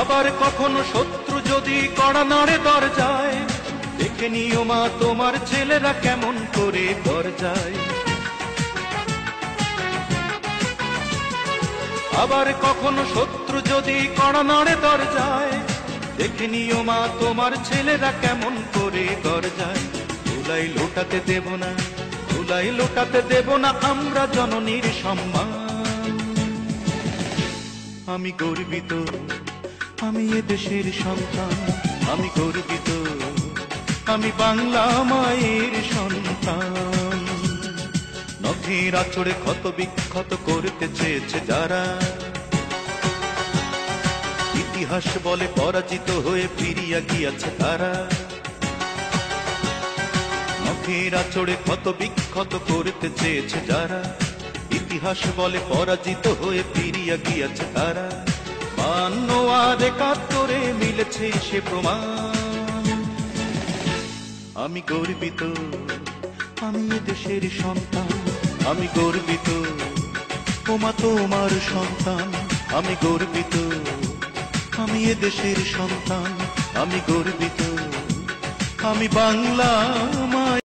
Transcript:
আবার কখনো শত্রু যদি কড়া নাড়ে দরজায়, দেখে নিও মা তোমার ছেলেরা কেমন করে দরজায়। আবার কখনো শত্রু যদি কড়া নাড়ে দরজায়, দেখে নিও মা তোমার ছেলেরা কেমন করে দরজায়। ধুলাই লোটাতে দেব না, ধুলাই লোটাতে দেব না আমরা জননীর সম্মান। আমি গর্বিত, আমি এ দেশের সন্তান, আমি গর্বিত, আমি বাংলা মায়ের সন্তান। নখের আঁচড়ে ক্ষত বিক্ষত করতে চেয়েছে যারা, ইতিহাস বলে পরাজিত হয়ে ফিরিয়া গিয়াছে তারা। নখের আঁচড়ে ক্ষত বিক্ষত করতে চেয়েছে যারা, ইতিহাস বলে পরাজিত হয়ে ফিরিয়া গিয়াছে তারা। 52 আর 71 মিলেছে সে প্রমাণ। আমি গর্বিত, আমি এ দেশের সন্তান, আমি গর্বিত, ওমা তোমার সন্তান। আমি গর্বিত, আমি এ দেশের সন্তান, আমি গর্বিত, আমি বাংলা মা।